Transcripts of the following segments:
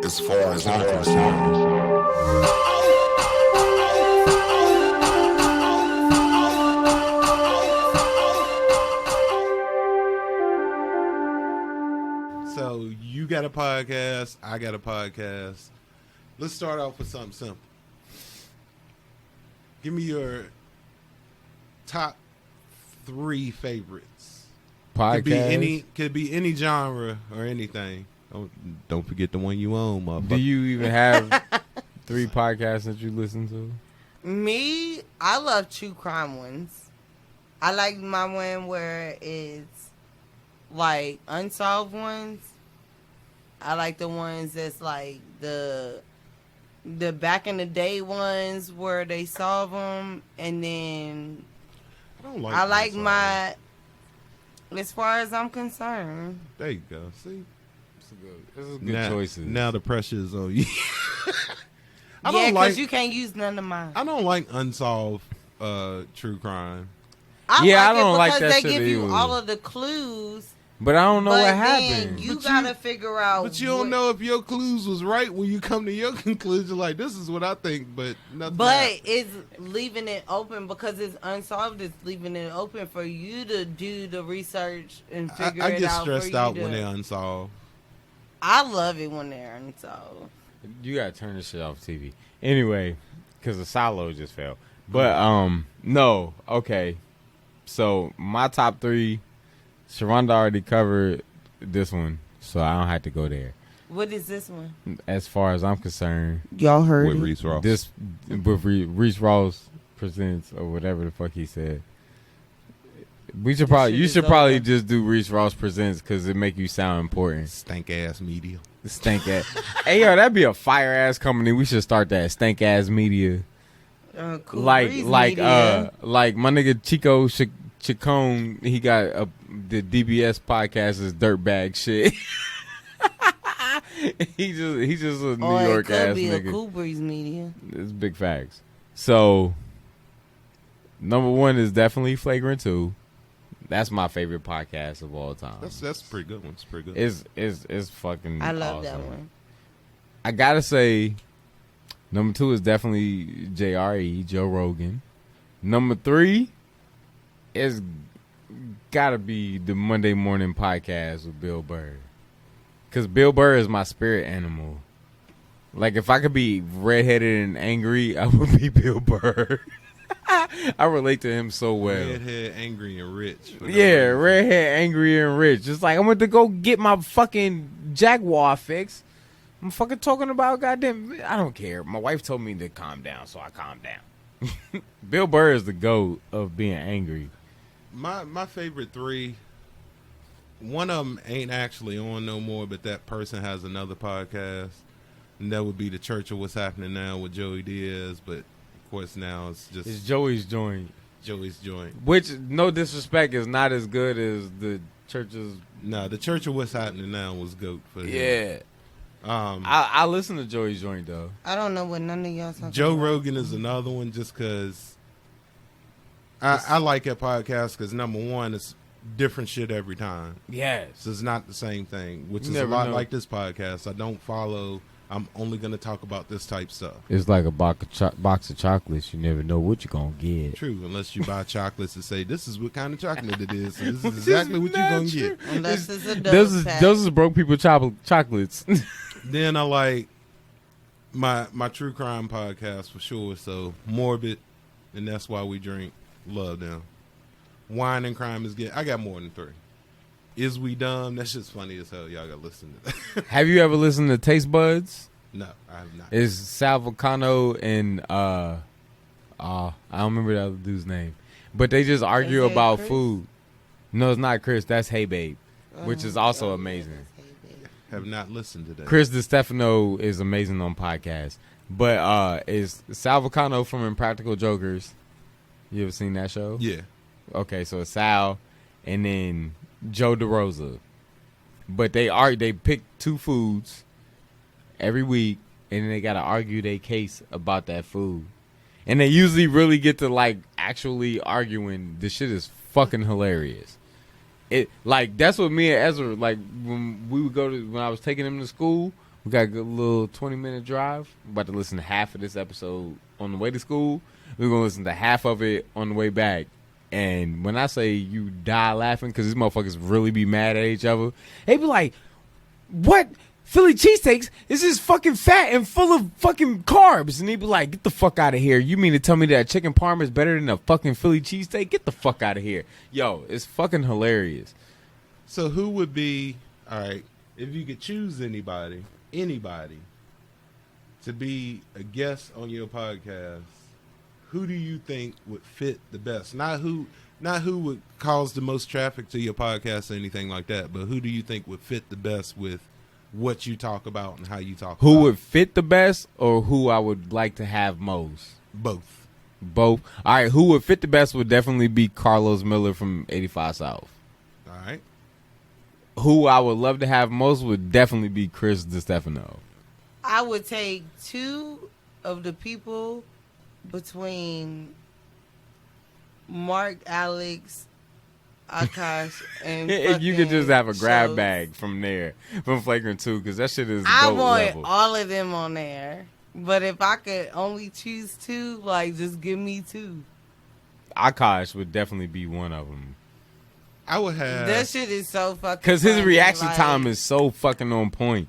as far as I'm concerned. So you got a podcast, I got a podcast. Let's start off with something simple. Give me your top 3 favorites. Podcast. Could be any genre or anything. Don't forget the one you own, motherfucker. Do you even have 3 podcasts that you listen to? Me, I love true crime ones. I like my one where it's like unsolved ones. I like the ones that's like the back in the day ones where they solve them, and then I like my. As far as I'm concerned, there you go. See, this is good choices. Now the pressure is on you. because you can't use none of mine. I don't like unsolved true crime. I don't like that because shit they give you either. all of the clues. But I don't know but what then happened. You gotta figure out. But you don't know if your clues was right when you come to your conclusion. Like, this is what I think, but nothing. But it's leaving it open because it's unsolved. It's leaving it open for you to do the research and figure it out. I get stressed out when they're to. unsolved. I love it when they're unsolved. You gotta turn this shit off TV. Anyway, because the silo just fell. But no, okay. So my top 3. Sharonda already covered this one, so I don't have to go there. What is this one? As far as I'm concerned, Y'all heard With it. Reese Ross. this with Reese Ross presents or whatever the fuck he said. You should probably just do Reese Ross presents because it make you sound important. Stank ass media. Stank ass. Hey yo, that'd be a fire ass company. We should start that stank ass media. Cool like Breeze like Media. like my nigga Chico Chacon, he got the DBS podcast is dirtbag shit. he's just a New York it could ass be nigga. a Cool Breeze Media. It's big facts. So number 1 is definitely Flagrant 2. That's my favorite podcast of all time. That's a pretty good one. It's pretty good. It's fucking I love awesome. that one. I gotta say, number 2 is definitely JRE, Joe Rogan. Number 3 is gotta be the Monday Morning Podcast with Bill Burr. Because Bill Burr is my spirit animal. Like, if I could be redheaded and angry, I would be Bill Burr. I relate to him so well. Redhead, angry, and rich. Yeah, redhead, angry, and rich. Just like, I went to go get my fucking Jaguar fixed. I'm fucking talking about goddamn. I don't care. My wife told me to calm down, so I calmed down. Bill Burr is the GOAT of being angry. My favorite 3. One of them ain't actually on no more, but that person has another podcast, and that would be the Church of What's Happening Now with Joey Diaz. But of course now it's just Joey's joint. Joey's joint. Which, no disrespect, is not as good as the Church's. No, the Church of What's Happening Now was GOAT for him. Yeah. I listen to Joey's joint though. I don't know what none of y'all talking Joe about. Rogan is another one just because I like that podcast because number 1, it's different shit every time. Yes. So it's not the same thing, which You is a never lot know. like this podcast. I don't follow. I'm only going to talk about this type stuff. It's like a box of chocolates. You never know what you're going to get. True, unless you buy chocolates and say, this is what kind of chocolate it is. So this is exactly what you're going to get. Unless it's a Those dose pack. is broke people chocolates. Then I like my true crime podcast for sure. So Morbid, and That's Why We Drink. Love them. Wine and Crime is good. I got more than 3. Is We Dumb? That shit's funny as hell. Y'all got to listen to that. Have you ever listened to Taste Buds? No, I have not. It's Sal Vulcano and I don't remember the other dude's name, but they just argue Is it about Chris? food. No, it's not Chris. That's Hey Babe, which is also amazing. Have not listened to that. Chris DiStefano is amazing on podcasts, but is Sal Vulcano from Impractical Jokers. You ever seen that show? Yeah. Okay, so it's Sal and then Joe DeRosa. But they pick 2 foods every week, and then they got to argue their case about that food. And they usually really get to, like, actually arguing. This shit is fucking hilarious. It, like, that's what me and Ezra, like, when I was taking him to school, We got a good little 20-minute drive. We're about to listen to half of this episode on the way to school. We're going to listen to half of it on the way back. And when I say you die laughing, because these motherfuckers really be mad at each other, they be like, what? Philly cheesesteaks is just fucking fat and full of fucking carbs. And they be like, get the fuck out of here. You mean to tell me that chicken parm is better than a fucking Philly cheesesteak? Get the fuck out of here. Yo, it's fucking hilarious. So who would be, all right, if you could choose anybody to be a guest on your podcast, who do you think would fit the best? Not who would cause the most traffic to your podcast or anything like that, but who do you think would fit the best with what you talk about and how you talk about it? Who would fit the best or who I would like to have most? Both. All right, who would fit the best would definitely be Carlos Miller from 85 South. All right. Who I would love to have most would definitely be Chris DiStefano. I would take two of the people between Mark, Alex, Akash, and If you could just have a grab Shows. bag from there, from Flagrant 2, because that shit is I GOAT want level. all of them on there. But if I could only choose two, like, just give me two. Akash would definitely be one of them. I would have. That shit is so fucking Because his funny, reaction like- time is so fucking on point.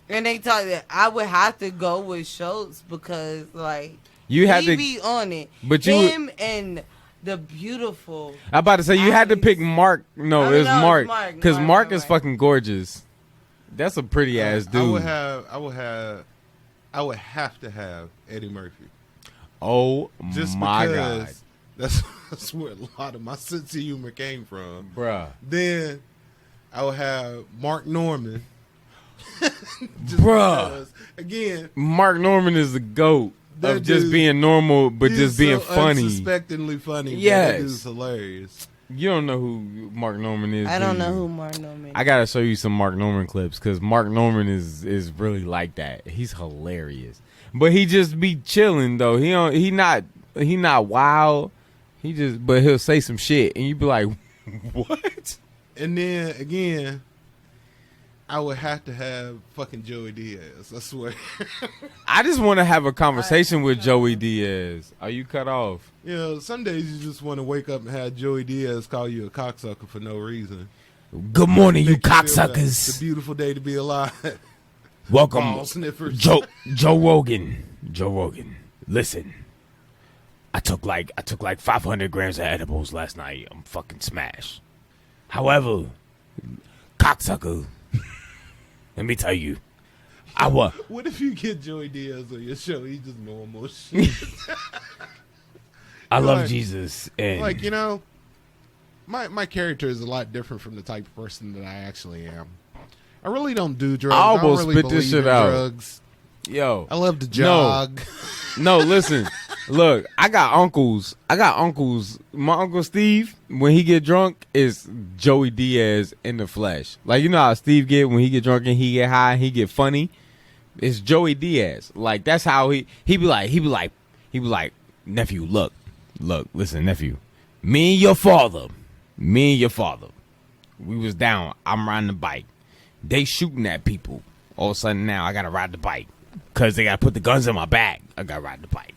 And they talk that I would have to go with Schultz because, like, You had he to, be on it. but you would- Him and the beautiful. I'm about to say you had to Alex. pick Mark. No, I it mean, was no, it's Mark. Mark. Because Mark, Mark right, is right. fucking gorgeous. That's a pretty ass dude. I would have to have Eddie Murphy. Oh Just my because god, that's where a lot of my sense of humor came from. bruh. Then I would have Mark Norman. Bruh. Because, again, Mark Norman is the GOAT That of just dude- being normal, but he's just being so funny. unsuspectingly funny. But Yes. that dude's hilarious. You don't know who Mark Norman is. I do don't know you? who Mark Norman. I gotta show you some Mark Norman clips because Mark Norman is really like that. He's hilarious, but he just be chilling though. He not wild. But he'll say some shit and you be like, what? And then again, I would have to have fucking Joey Diaz. I swear. I just want to have a conversation with Joey Diaz. Are you cut off? You know, some days you just want to wake up and have Joey Diaz call you a cocksucker for no reason. Good morning, you Make feel that cocksuckers. It's a beautiful day to be alive. Welcome, Ball sniffers. Joe Rogan. Joe Rogan. Listen, I took like 500 grams of edibles last night. I'm fucking smashed. However, cocksucker, let me tell you, What if you get Joey Diaz on your show? He just normal shit. I love like- Jesus and Like, you know, my character is a lot different from the type of person that I actually am. I really don't do drugs. I don't almost really spit this believe shit in out. drugs. yo. I love to jog. No, listen. Look, I got uncles. My Uncle Steve, when he get drunk, is Joey Diaz in the flesh. Like, you know how Steve get when he get drunk and he get high and he get funny? It's Joey Diaz. Like, that's how he be like, nephew, look, listen, nephew. Me and your father, we was down. I'm riding the bike. They shooting at people. All of a sudden now I gotta ride the bike. Cause they gotta put the guns in my bag. I gotta ride the bike.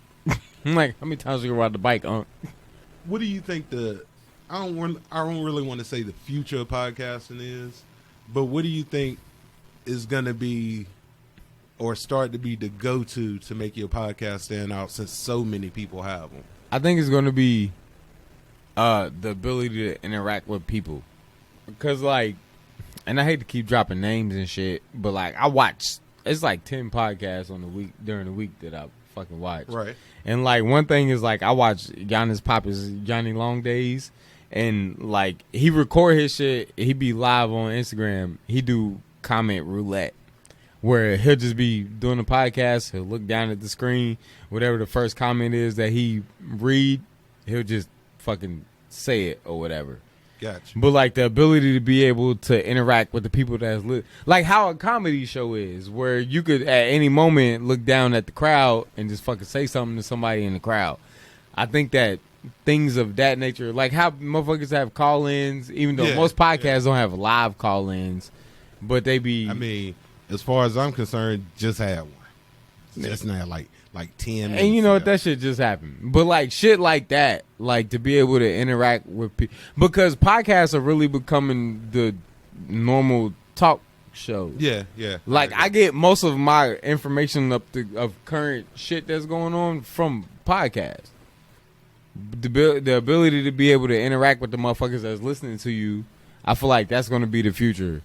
I'm like, how many times you gonna ride the bike, What do you think I don't really want to say the future of podcasting is, but what do you think is going to be or start to be the go-to to make your podcast stand out since so many people have them? I think it's gonna be the ability to interact with people. Cause like, and I hate to keep dropping names and shit, but like I watch it's like 10 podcasts during the week that I fucking watch. Right. And like one thing is like I watch Giannis Papa's Johnny Long Days, and like he record his shit. He be live on Instagram. He do comment roulette, where he'll just be doing a podcast. He'll look down at the screen, whatever the first comment is that he read, he'll just fucking say it or whatever. Gotcha. But like the ability to be able to interact with the people that's like how a comedy show is, where you could at any moment look down at the crowd and just fucking say something to somebody in the crowd. I think that things of that nature, like how motherfuckers have call-ins, even though Yeah, most podcasts don't have live call-ins, but they be. I mean, as far as I'm concerned, just had one. That's not like 10. And you know what? That shit just happened. But like shit like that, like to be able to interact with people, because podcasts are really becoming the normal talk shows. Yeah. Like I get most of my information of current shit that's going on from podcasts. The ability to be able to interact with the motherfuckers that's listening to you, I feel like that's going to be the future.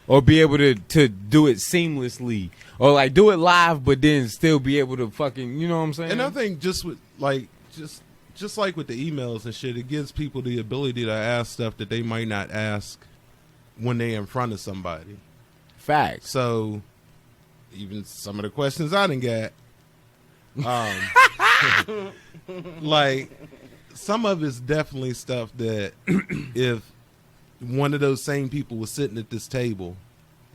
Or be able to do it seamlessly. Or like do it live but then still be able to fucking, you know what I'm saying? And I think just with like just like with the emails and shit, it gives people the ability to ask stuff that they might not ask when they're in front of somebody. Facts. So even some of the questions I didn't get, like some of it's definitely stuff that if one of those same people was sitting at this table,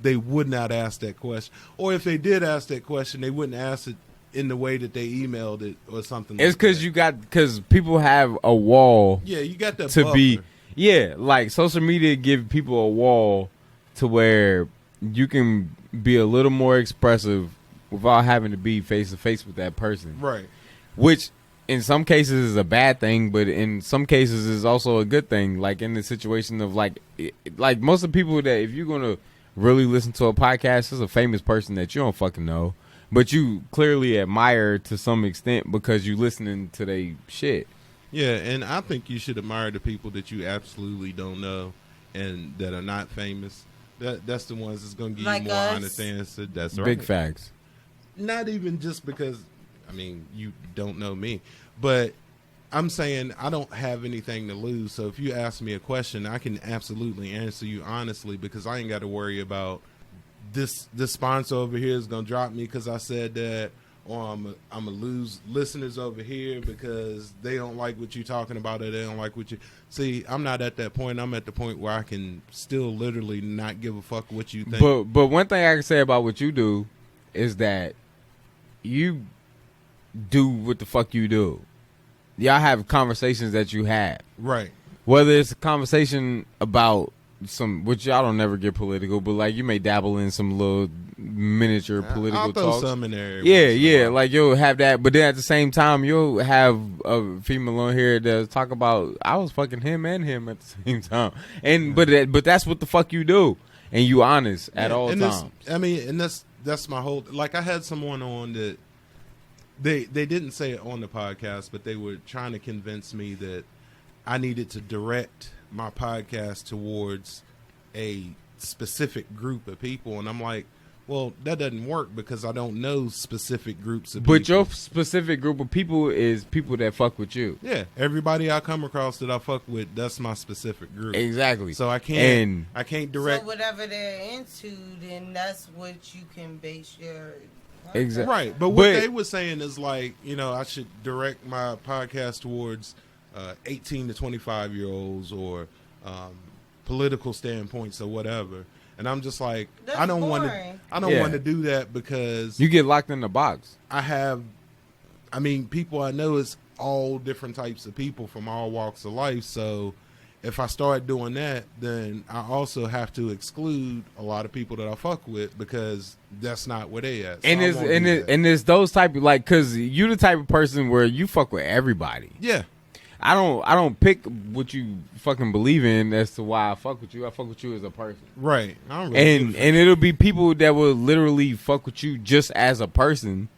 they would not ask that question. Or if they did ask that question, they wouldn't ask it in the way that they emailed it or something. It's because because people have a wall. Yeah, you got that to buffer. be. Yeah, like social media give people a wall to where you can be a little more expressive without having to be face to face with that person. Right. Which in some cases is a bad thing, but in some cases is also a good thing. Like in the situation of like most of the people that if you're gonna really listen to a podcast, it's a famous person that you don't fucking know, but you clearly admire to some extent because you listening to their shit. Yeah, and I think you should admire the people that you absolutely don't know and that are not famous. That's the ones that's gonna give Like you more us. honest answer. That's right. Big facts. Not even just because, I mean, you don't know me, but I'm saying I don't have anything to lose. So if you ask me a question, I can absolutely answer you honestly because I ain't got to worry about this sponsor over here is going to drop me because I said that, or I'm going to lose listeners over here because they don't like what you're talking about or they don't like what you... See, I'm not at that point. I'm at the point where I can still literally not give a fuck what you think. But one thing I can say about what you do is that you do what the fuck you do. Y'all have conversations that you have. Right. Whether it's a conversation about some, which y'all don't never get political, but like you may dabble in some little miniature political I'll throw talks. some in there. Yeah. Like you'll have that, but then at the same time, you'll have a female on here that talk about I was fucking him and him at the same time, and but that's what the fuck you do, and you honest at all times. I mean, and that's my whole. Like I had someone on that. They didn't say it on the podcast, but they were trying to convince me that I needed to direct my podcast towards a specific group of people. And I'm like, well, that doesn't work because I don't know specific groups of people. But your specific group of people is people that fuck with you. Yeah, everybody I come across that I fuck with, that's my specific group. Exactly. So I can't direct. So whatever they're into, then that's what you can base your... Exactly. Right, but what they were saying is like, you know, I should direct my podcast towards 18 to 25-year-olds or political standpoints or whatever. And I'm just like, That's I don't want to do that because you get locked in the box. People I know is all different types of people from all walks of life. So if I start doing that, then I also have to exclude a lot of people that I fuck with because that's not where they at. So And it's those type of like, cause you the type of person where you fuck with everybody. Yeah. I don't pick what you fucking believe in as to why I fuck with you. I fuck with you as a person. Right. I don't really And it'll be people that will literally fuck with you just as a person,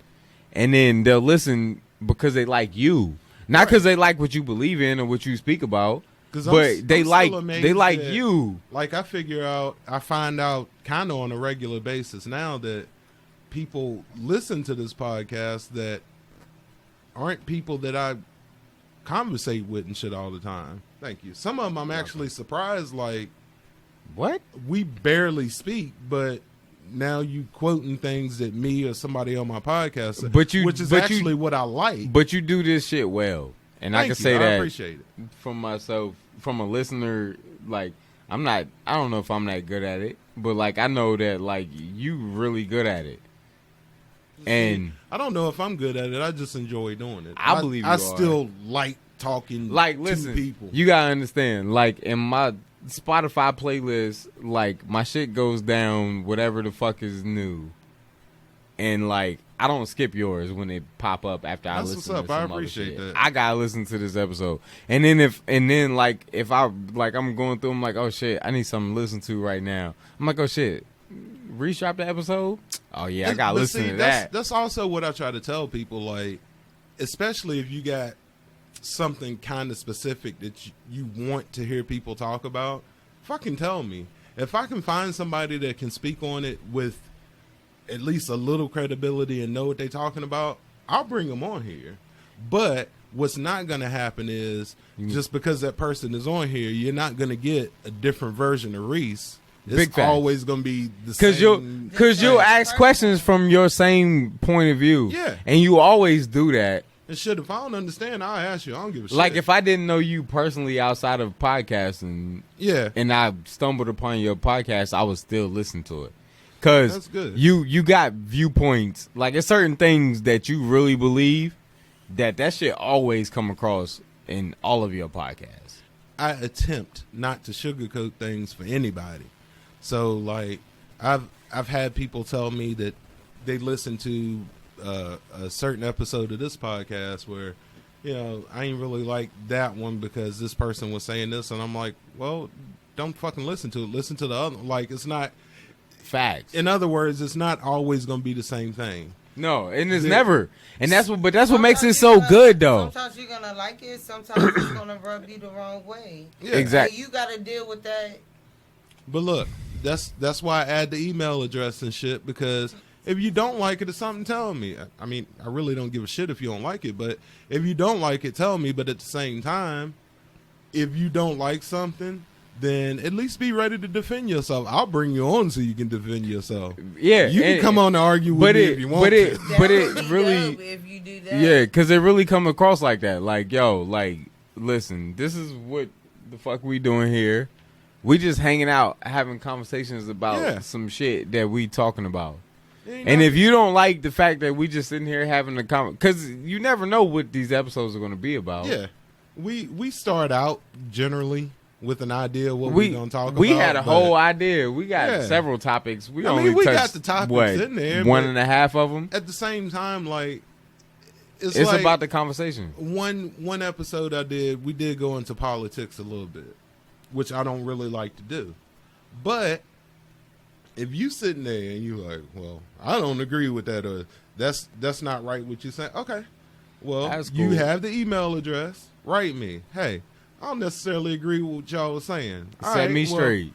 and then they'll listen because they like you, not because they like what you believe in or what you speak about. But they like you. Like I find out kind of on a regular basis now that people listen to this podcast that aren't people that I conversate with and shit all the time. Thank you. Some of them I'm actually surprised. Like, what? We barely speak, but now you quoting things that me or somebody on my podcast said, which is actually what I like. But you do this shit well. And I can say that I appreciate it. From myself, from a listener. Like I don't know if I'm that good at it, but like I know that like you really good at it. And I don't know if I'm good at it. I just enjoy doing it. I believe you I are. still like talking like listen, to people. You gotta understand, like in my Spotify playlist, like my shit goes down whatever the fuck is new, and like I don't skip yours when they pop up after I That's listen what's to up. some I other appreciate shit. that. I gotta listen to this episode, and then if I like I'm going through, I'm like, oh shit, I need something to listen to right now. I'm like, oh shit, Reese dropped the episode. Oh yeah, I gotta listen to that. That's also what I try to tell people, like, especially if you got something kind of specific that you want to hear people talk about, fucking tell me. If I can find somebody that can speak on it with at least a little credibility and know what they're talking about, I'll bring them on here. But what's not going to happen is just because that person is on here, you're not going to get a different version of Reese. It's always going to be the same. Because you'll ask questions from your same point of view. Yeah. And you always do that. And shit, if I don't understand, I'll ask you. I don't give a shit. Like if I didn't know you personally outside of podcasting, yeah, and I stumbled upon your podcast, I would still listen to it. Because that's good. You got viewpoints. Like there's certain things that you really believe that shit always come across in all of your podcasts. I attempt not to sugarcoat things for anybody. So like I've had people tell me that they listen to a certain episode of this podcast where, you know, I ain't really like that one because this person was saying this, and I'm like, well, don't fucking listen to it. Listen to the other. Like, it's not facts. In other words, it's not always going to be the same thing. No, and it's never. And that's what makes it so good, though. Sometimes you're gonna like it. Sometimes it's gonna rub you the wrong way. Yeah. Exactly. You gotta deal with that. But look, that's why I add the email address and shit, because if you don't like it, it's something, tell me. I mean, I really don't give a shit if you don't like it, but if you don't like it, tell me. But at the same time, if you don't like something, then at least be ready to defend yourself. I'll bring you on so you can defend yourself. Yeah. You can come on and argue with me if you want to. But it really, if you do that. yeah, because it really come across like that. Like, yo, like, listen, this is what the fuck we doing here. We just hanging out, having conversations about some shit that we talking about. And if you don't like the fact that we just sitting here having a comment, because you never know what these episodes are going to be about. Yeah. We start out generally with an idea of what we're going to talk about. We had a whole idea. We got several topics. We only touched, got the topics in there. One and a half of them. At the same time, like, it's like, about the conversation. One episode we did go into politics a little bit, which I don't really like to do. But if you sitting there and you like, well, I don't agree with that, or that's not right what you're saying. Okay, well, cool. You have the email address. Write me. Hey, I don't necessarily agree with what y'all was saying. Set me straight.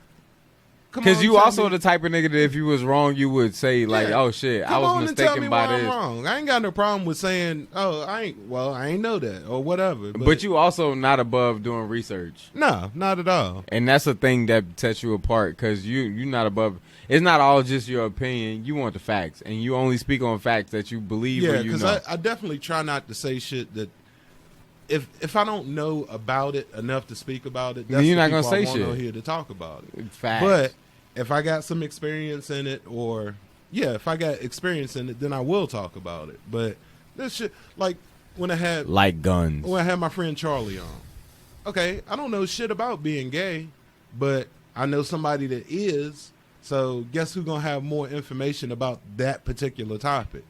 Because you also the type of nigga that if you was wrong, you would say like, "Oh shit, I was mistaken by this." I'm wrong. I ain't got no problem with saying, "Oh, I ain't know that," or whatever. But you also not above doing research. No, not at all. And that's a thing that sets you apart, because you not above. It's not all just your opinion. You want the facts, and you only speak on facts that you believe. Yeah, because I definitely try not to say shit that. If I don't know about it enough to speak about it, that's you're not gonna say shit. Here to talk about it. Facts. But if I got some experience in it, or if I got experience in it, then I will talk about it. But this shit, like when I had guns. When I had my friend Charlie on. Okay, I don't know shit about being gay, but I know somebody that is. So guess who's gonna have more information about that particular topic?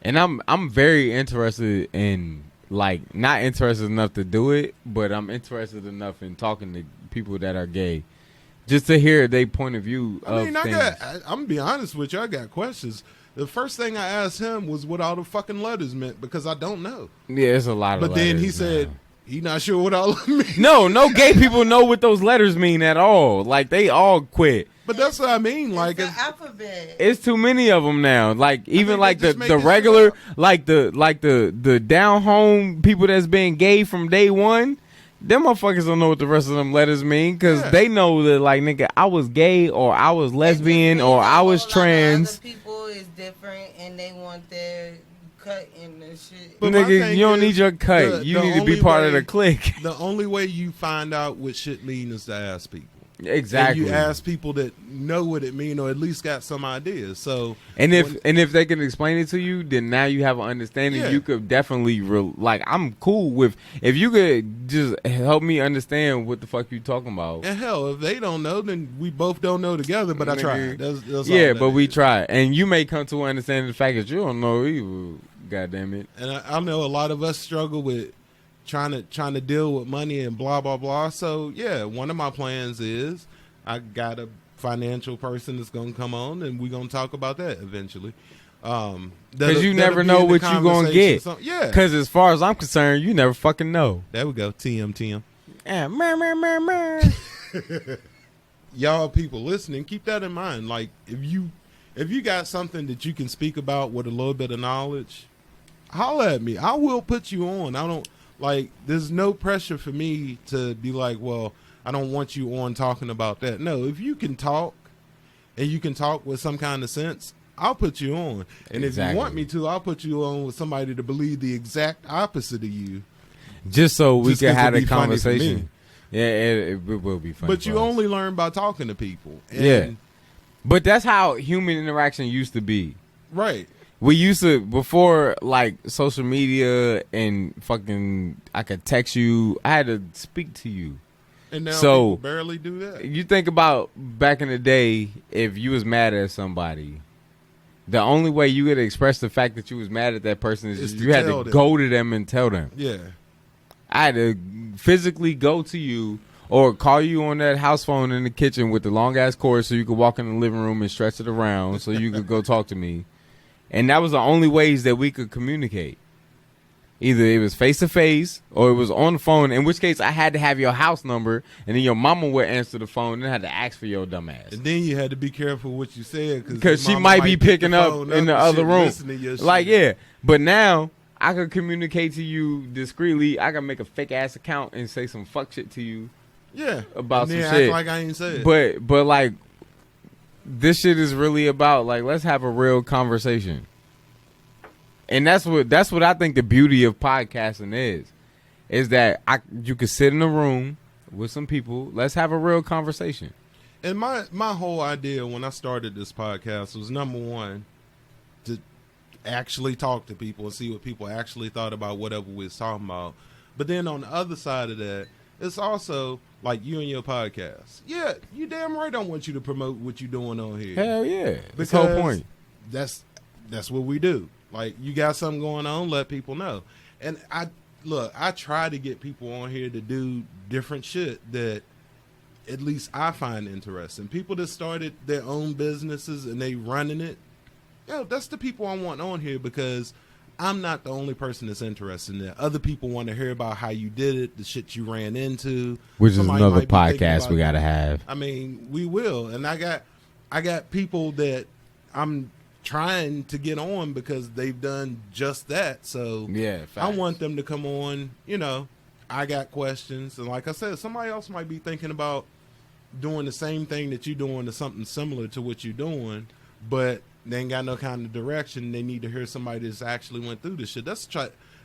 And I'm very interested in. Like, not interested enough to do it, but I'm interested enough in talking to people that are gay, just to hear their point of view. I'm gonna be honest with you. I got questions. The first thing I asked him was what all the fucking letters meant, because I don't know. Yeah, it's a lot of letters. But then he said he not sure what all of them mean. No gay people know what those letters mean at all. Like, they all quit. But that's what I mean. Like, it's the alphabet. It's too many of them now. Like, even like the regular, like the down home people that's been gay from day one. Them motherfuckers don't know what the rest of them letters mean, because they know that, like, nigga, I was gay, or I was lesbian, or I was trans. Other people is different, and they want their cut in the shit. But nigga, you don't need your cut. You need to be part of the clique. The only way you find out what shit mean is to ask people. Exactly. And you ask people that know what it mean or at least got some ideas. So and if they can explain it to you, then now you have an understanding. Yeah. You could definitely like I'm cool with if you could just help me understand what the fuck you talking about. And hell, if they don't know, then we both don't know together. But I tried. That's all Yeah, that but we is. try, and you may come to understanding the fact that you don't know either. God damn it. And I know a lot of us struggle with trying to deal with money and blah blah blah. So yeah, one of my plans is I got a financial person that's gonna come on, and we're gonna talk about that eventually. Because you never know what you gonna get. Yeah. Because as far as I'm concerned, you never fucking know. There we go. TM. Yeah, Y'all people listening, keep that in mind. Like if you got something that you can speak about with a little bit of knowledge, holla at me. I will put you on. I don't like. There's no pressure for me to be like, well, I don't want you on talking about that. No, if you can talk and you can talk with some kind of sense, I'll put you on. And if you want me to, I'll put you on with somebody to believe the exact opposite of you. Just so we Just can 'cause have it'd a be funny for me. conversation. Yeah, it will be funny. But you for us. only learn by talking to people. And Yeah. But that's how human interaction used to be. Right. We used to, before like social media and fucking, I could text you, I had to speak to you. And now So- people barely do that. You think about back in the day, if you was mad at somebody, the only way you could express the fact that you was mad at that person is Is to you had tell to them. go to them and tell them. Yeah. I had to physically go to you or call you on that house phone in the kitchen with the long ass cord so you could walk in the living room and stretch it around so you could go talk to me. And that was the only ways that we could communicate. Either it was face to face or it was on the phone, in which case I had to have your house number and then your mama would answer the phone and I had to ask for your dumb ass. And then you had to be careful what you said Because she mama might be pick the picking up phone in the and other shit, room. listen to your Like, shit. yeah. But now I could communicate to you discreetly. I can make a fake ass account and say some fuck shit to you. Yeah. About and then some act shit. like I ain't said. But like, this shit is really about like, let's have a real conversation. And that's what I think the beauty of podcasting is that you could sit in a room with some people. Let's have a real conversation. And my whole idea when I started this podcast was, number one, to actually talk to people and see what people actually thought about whatever we was talking about. But then on the other side of that, it's also like you and your podcast. Yeah, you damn right I want you to promote what you're doing on here. Hell yeah. That's Because the whole point. That's what we do. Like, you got something going on, let people know. And I try to get people on here to do different shit that at least I find interesting. People that started their own businesses and they running it, that's the people I want on here, because I'm not the only person that's interested in that. Other people want to hear about how you did it, the shit you ran into. Which is Somebody another might be thinking podcast about we it. got to have. I mean, we will. And I got people that I'm trying to get on because they've done just that. So Yeah, I facts. want them to come on. I got questions. And like I said, somebody else might be thinking about doing the same thing that you're doing or something similar to what you're doing, but they ain't got no kind of direction. They need to hear somebody that's actually went through this shit.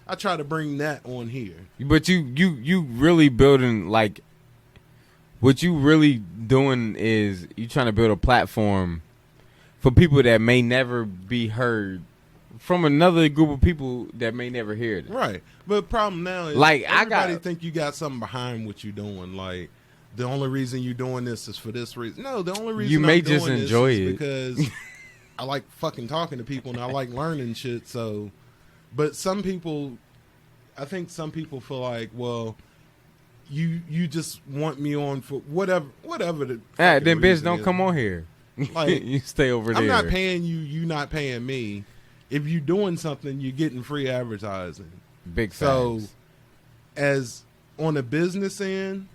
I try to bring that on here. But you really building, like, what you really doing is you trying to build a platform for people that may never be heard from another group of people that may never hear it. Right. But the problem now is, Like, everybody think you got something behind what you're doing. Like, the only reason you're doing this is for this reason. No, the only reason You may I'm doing just this enjoy is it. because I like fucking talking to people and I like learning shit. So, but some people, I think some people feel like, well, you just want me on for whatever the Yeah, fucking then bitch, reason don't is. come on here. Like, You stay over there. I'm not paying you. You not paying me. If you're doing something, you're getting free advertising. Big So, facts. as on a business end,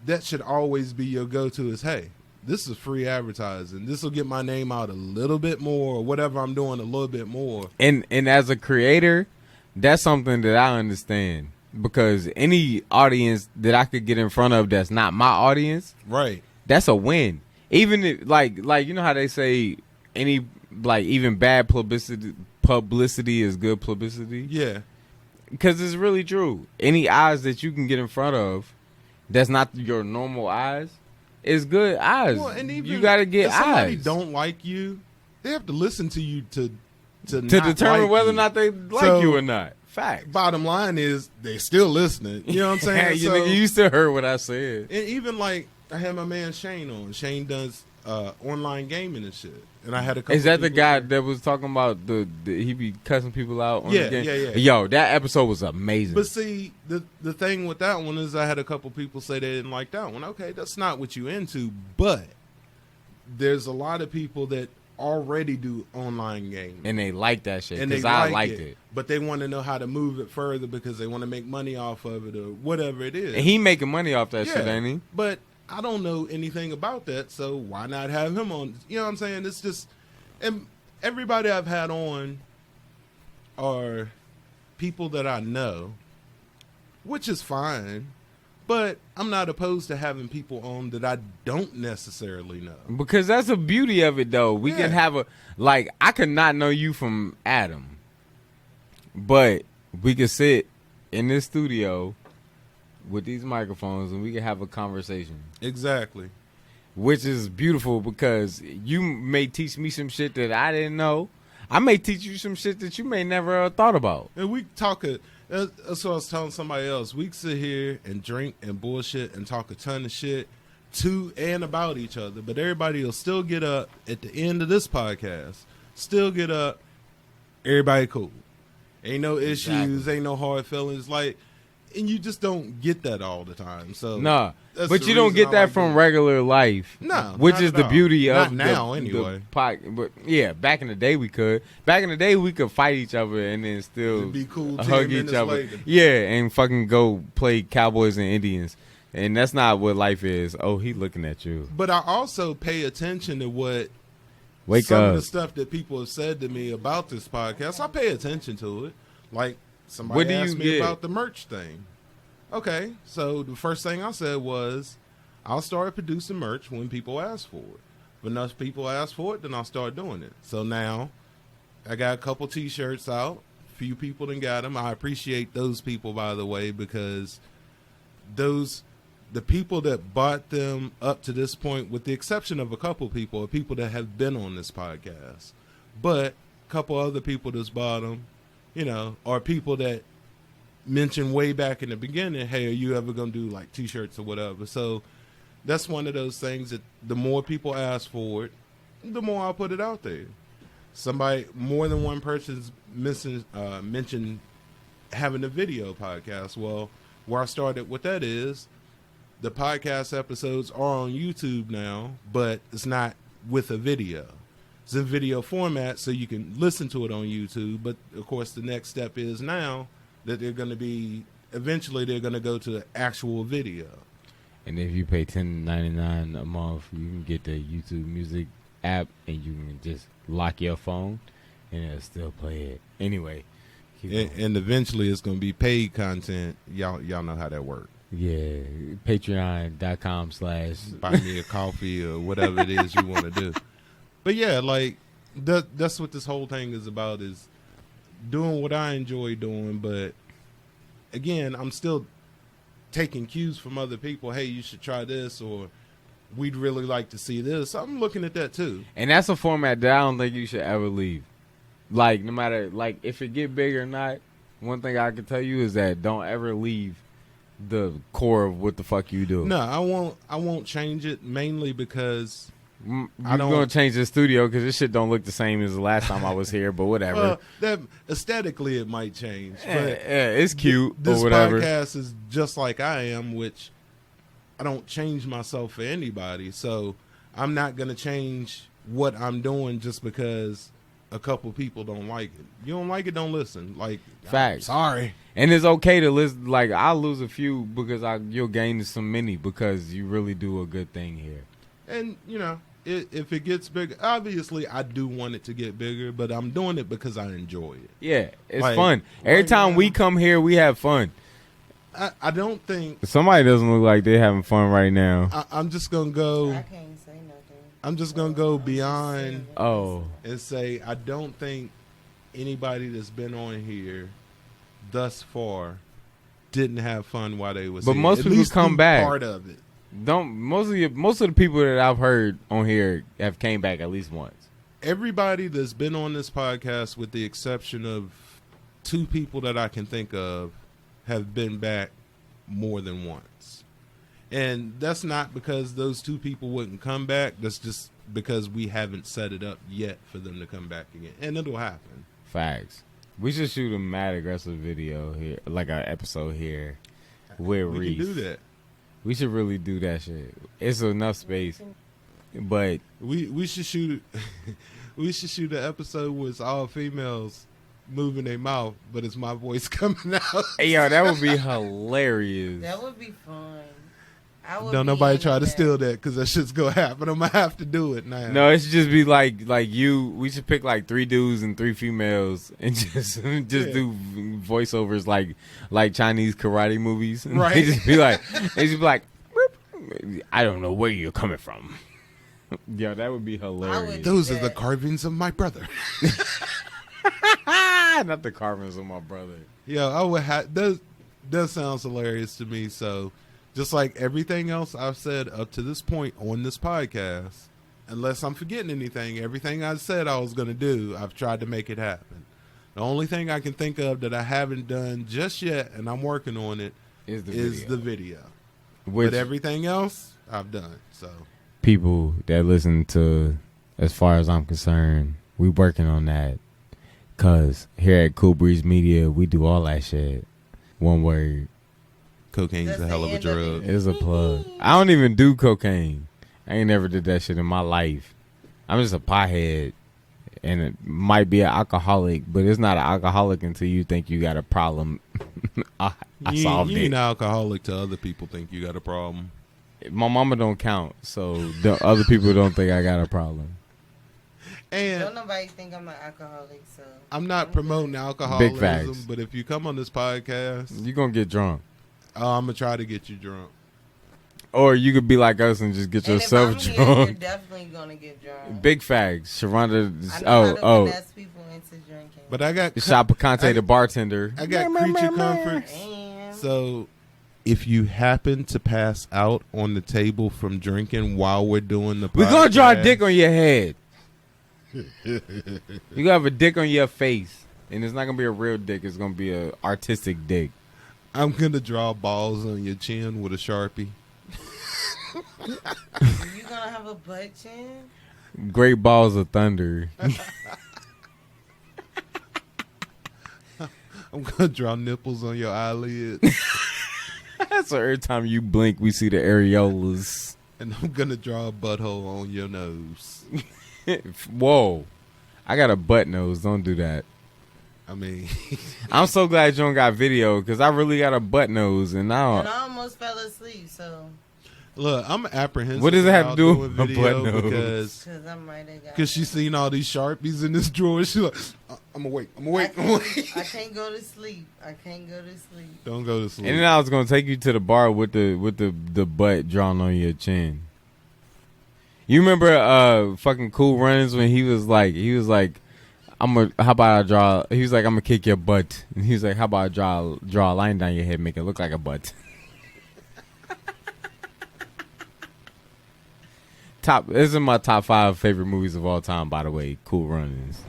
that should always be your go-to is, hey, this is free advertising. This will get my name out a little bit more, or whatever I'm doing a little bit more. And as a creator, that's something that I understand, because any audience that I could get in front of that's not my audience, Right. that's a win. Even if, like you know how they say any, like, even bad publicity is good publicity? Yeah. Because it's really true. Any eyes that you can get in front of that's not your normal eyes, it's good eyes. Well, and even you got to get if somebody eyes. don't like you, they have to listen to you to to not determine like whether you. or not they like So, you or not. Fact. Bottom line is they still listening. You know what I'm saying? you, So- nigga, you still heard what I said. And even like I had my man Shane on. Shane does online gaming and shit. And I had a couple Is that the people guy there. that was talking about the he be cussing people out on Yeah, the game? yeah. Yo, that episode was amazing. But see, the thing with that one is I had a couple people say they didn't like that one. Okay, that's not what you into, but there's a lot of people that already do online gaming. and they like that shit And they because I like liked it, it. but they want to know how to move it further because they want to make money off of it or whatever it is. And he making money off that shit, ain't he? But I don't know anything about that, so why not have him on? You know what I'm saying? It's just, and everybody I've had on are people that I know, which is fine. But I'm not opposed to having people on that I don't necessarily know. Because that's the beauty of it, though. We Yeah. can have I could not know you from Adam, but we could sit in this studio with these microphones and we can have a conversation, Exactly. which is beautiful because you may teach me some shit that I didn't know. I may teach you some shit that you may never have thought about. And we talk, that's what I was telling somebody else. We sit here and drink and bullshit and talk a ton of shit to and about each other. But everybody will still get up at the end of this podcast, still get up, everybody cool. Ain't no issues, Exactly. ain't no hard feelings. Like, and you just don't get that all the time. So Nah, that's but the you don't reason get I that like from doing it. regular life. No, which not is at the all. beauty Not of now, the anyway. But yeah, back in the day we could. Back in the day we could fight each other and then still It'd be cool 10 hug each minutes other. later. Yeah, and fucking go play Cowboys and Indians. And that's not what life is. Oh, he looking at you. But I also pay attention to what Wake some of up. the stuff that people have said to me about this podcast. I pay attention to it. Like somebody What do asked you me get? about the merch thing. Okay, so the first thing I said was I'll start producing merch when people ask for it. If enough people ask for it, then I'll start doing it. So now I got a couple T-shirts out. Few people done got them. I appreciate those people, by the way, because the people that bought them up to this point, with the exception of a couple people, are people that have been on this podcast. But a couple other people that's bought them, you know, are people that mentioned way back in the beginning, hey, are you ever going to do like T-shirts or whatever? So that's one of those things that the more people ask for it, the more I'll put it out there. More than one person's mentioned having a video podcast. Well, where I started with that is the podcast episodes are on YouTube now, but it's not with a video. It's in video format, so you can listen to it on YouTube. But of course, the next step is now that they're going to be, eventually they're going to go to actual video. And if you pay $10.99 a month, you can get the YouTube Music app and you can just lock your phone and it'll still play it. Anyway. keep going. And eventually it's going to be paid content. Y'all know how that works. Yeah. Patreon.com/ Buy me a coffee or whatever it is you want to do. But yeah, like that's what this whole thing is about, is doing what I enjoy doing. But again, I'm still taking cues from other people. Hey, you should try this, or we'd really like to see this. I'm looking at that too. And that's a format that I don't think you should ever leave. Like, no matter, like, if it get big or not, one thing I can tell you is that don't ever leave the core of what the fuck you do. No, I won't change it, mainly because I'm I don't- going to change the studio because this shit don't look the same as the last time I was here, but whatever. that aesthetically it might change. yeah, But it's cute this or whatever. podcast is just like I am, which I don't change myself for anybody. So I'm not going to change what I'm doing just because a couple people don't like it. You don't like it, don't listen. Like, Facts. I'm sorry. And it's okay to listen. Like, I'll lose a few because you'll gain some many because you really do a good thing here. And, you know, if it gets bigger, obviously I do want it to get bigger, but I'm doing it because I enjoy it. Yeah, it's Like, fun. Every right time now- we come here, we have fun. I don't think Somebody doesn't look like they're having fun right now. I'm just going to I go. can't say nothing. I'm just going to go beyond Oh. and say I don't think anybody that's been on here thus far didn't have fun while they was But here. most At people least come do back. part of it. Most of the people that I've heard on here have came back at least once. Everybody that's been on this podcast, with the exception of 2 people that I can think of, have been back more than once. And that's not because those 2 people wouldn't come back. That's just because we haven't set it up yet for them to come back again. And it'll happen. Facts. We should shoot a mad aggressive video here, like an episode here with We Reese. can do that. We should really do that shit. It's enough space. But We should shoot we should shoot an episode where it's all females moving their mouth, but it's my voice coming out. hey, yo, that would be hilarious. That would be fun. I would Don't be nobody into try to that. steal that, because that shit's gonna happen. I'm gonna have to do it now. No, it should just be like you. We should pick like 3 dudes and 3 females and just do voiceovers like Chinese karate movies. And Right. They just be like, I don't know where you're coming from. Yo, that would be hilarious. Those are the carvings of my brother. Not the carvings of my brother. Yo, I would have that sounds hilarious to me. So, just like everything else I've said up to this point on this podcast, unless I'm forgetting anything, everything I said I was gonna do, I've tried to make it happen. The only thing I can think of that I haven't done just yet, and I'm working on it, Is the video. Which But everything else I've done. So people that listen to, as far as I'm concerned, we working on that. Cause here at Cool Breeze Media, we do all that shit. One word. cocaine's That's a hell of the a end of drug. It is a plug. I don't even do cocaine. I ain't never did that shit in my life. I'm just a pothead. And it might be an alcoholic, but it's not an alcoholic until you think you got a problem. I solved you it. ain't alcoholic to other people think you got a problem. My mama don't count, so the other people don't think I got a problem. And Don't nobody think I'm an alcoholic, so I'm not promoting alcoholism, facts. but if you come on this podcast, You gonna get drunk. I'm gonna try to get you drunk. Or you could be like us and just get and yourself if I'm here, you're drunk. definitely gonna get drunk. Big facts. Sharonda. I know how to finesse people into drinking. But I got Shop Picante, the bartender. I got creature comforts. And So if you happen to pass out on the table from drinking while we're doing the podcast, We're gonna draw a dick on your head. You gonna have a dick on your face. And it's not gonna be a real dick, it's gonna be a artistic dick. I'm gonna draw balls on your chin with a Sharpie. you gonna have a butt chin? Great balls of thunder. I'm gonna draw nipples on your eyelids. So every time you blink, we see the areolas. And I'm gonna draw a butthole on your nose. Whoa. I got a butt nose. Don't do that. I mean, I'm so glad you don't got video because I really got a butt nose. And now And I almost fell asleep, so look, I'm apprehensive. What does it have to about do doing with a video butt nose? because I might have got. Because she's seen all these Sharpies in this drawer. She's like, I'm awake. I'm awake. I'm awake. I can't go to sleep. I can't go to sleep. Don't go to sleep. and then I was gonna take you to the bar with the butt drawn on your chin. You remember fucking Cool Runnings when he was like how about I draw? He was like, I'm gonna kick your butt. And he was like, how about I draw a line down your head, make it look like a butt. This is my top 5 favorite movies of all time, by the way. Cool Runnings.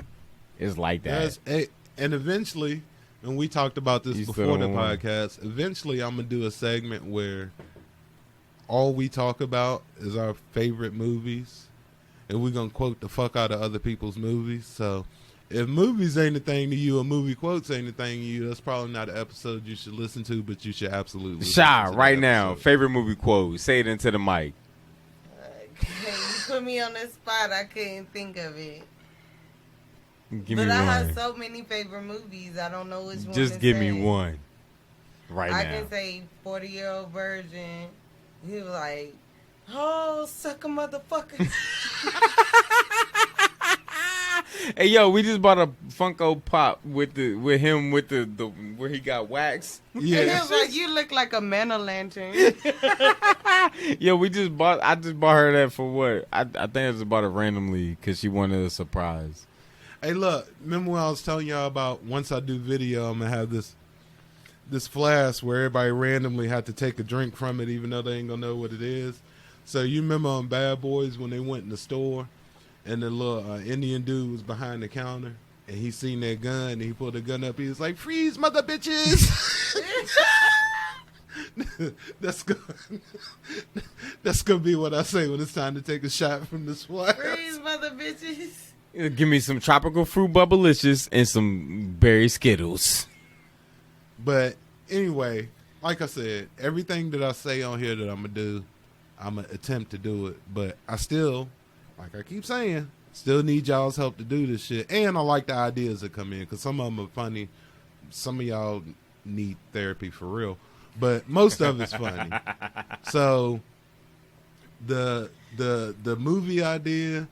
It's like that. And eventually, and we talked about this You still before the don't want podcast, eventually I'm going to do a segment where all we talk about is our favorite movies. And we're going to quote the fuck out of other people's movies. So if movies ain't a thing to you or movie quotes ain't a thing to you, that's probably not an episode you should listen to, but you should absolutely listen Shy, to right that now. episode. Favorite movie quote. Say it into the mic. You put me on the spot. I couldn't think of it. Give but me I one. have so many favorite movies. I don't know which one. Just to give say. me one. Right I now. can say 40-year-old virgin. He was like, "Oh, suck a motherfucker." Hey yo, we just bought a Funko Pop with him with the where he got wax. And he Yeah. was like, "You look like a man of lantern." Yo, I just bought her that for what? I think I just bought it randomly because she wanted a surprise. Hey, look, remember when I was telling y'all about once I do video, I'm going to have this flask where everybody randomly had to take a drink from it, even though they ain't gonna know what it is. So you remember on Bad Boys when they went in the store, and the little Indian dude was behind the counter, and he seen that gun, and he pulled the gun up. He was like, "Freeze, mother bitches!" That's gonna be what I say when it's time to take a shot from this flask. Freeze, mother bitches. Give me some tropical fruit bubblicious and some berry Skittles. But anyway, like I said, everything that I say on here that I'm gonna do, I'm gonna attempt to do it. But I still, like I keep saying, still need y'all's help to do this shit. And I like the ideas that come in because some of them are funny. Some of y'all need therapy for real, but most of it's funny. So the movie idea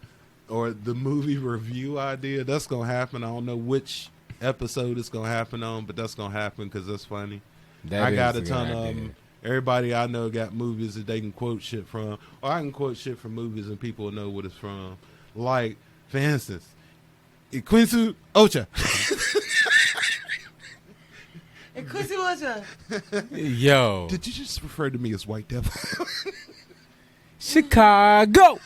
or the movie review idea, that's gonna happen. I don't know which episode it's gonna happen on, but that's gonna happen because that's funny. I got a ton of them. Everybody I know got movies that they can quote shit from, or I can quote shit from movies and people will know what it's from. Like, for instance, Quincy Ocha. Quincy Ocha. Yo. Did you just refer to me as White Devil? Chicago.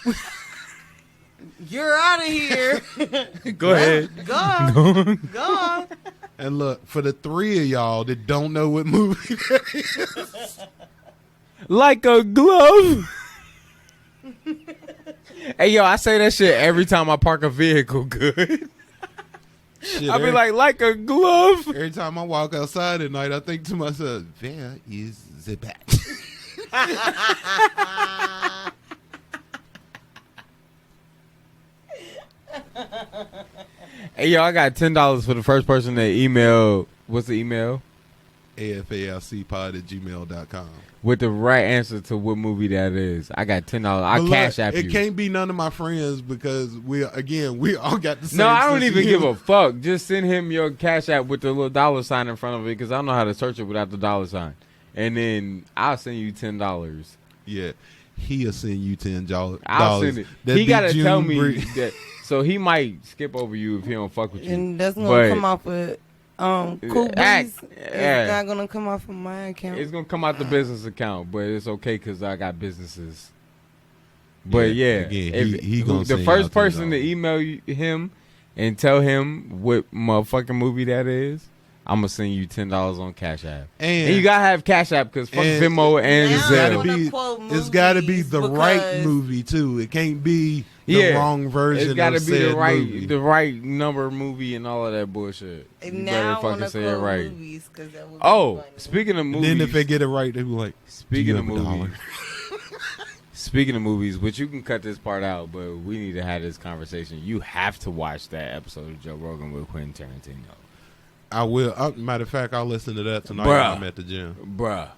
You're out of here. Go ahead. Go on. Go on. And look, for the three of y'all that don't know what movie that is. Like a glove. Hey, yo, I say that shit every time I park a vehicle good. Shit, I be like a glove. every time I walk outside at night, I think to myself, where is the bat? Hey, yo, I got $10 for the first person that emailed. What's the email? AFALCpod@gmail.com. With the right answer to what movie that is. I got $10. I But cash look, app you. It can't be none of my friends because we all got the same. No, I don't sense of even give humor. a fuck. Just send him your cash app with the little dollar sign in front of it because I don't know how to search it without the dollar sign. And then I'll send you $10. Yeah, he'll send you $10. I'll send it. That'd He be gotta June tell me Bree- that. So he might skip over you if he don't fuck with you. And that's But gonna come off with Cool Breeze. yeah. It's not gonna come off of my account. It's gonna come out the business account, but it's okay because I got businesses. But yeah, again, if- he gonna the send first y'all person to $10. email him and tell him what motherfucking movie that is, I'm gonna send you $10 on Cash App. And you gotta have Cash App because fuck and- Venmo and Now It's gotta I'm Zelle. gonna be. quote It's gotta be movies the right because- movie too. It can't be the Yeah, wrong version. It's gotta of be the said right, movie. the right number movie and all of that bullshit. And You now better I fucking wanna say it quote right. movies 'cause that would be Oh, funny. speaking of And movies, then if they get it right, they be like, speaking "Do of you have a dollar?" movies, speaking of movies, which you can cut this part out, but we need to have this conversation. You have to watch that episode of Joe Rogan with Quentin Tarantino. I will. Matter of fact, I'll listen to that tonight Bruh. when I'm at the gym. Bruh.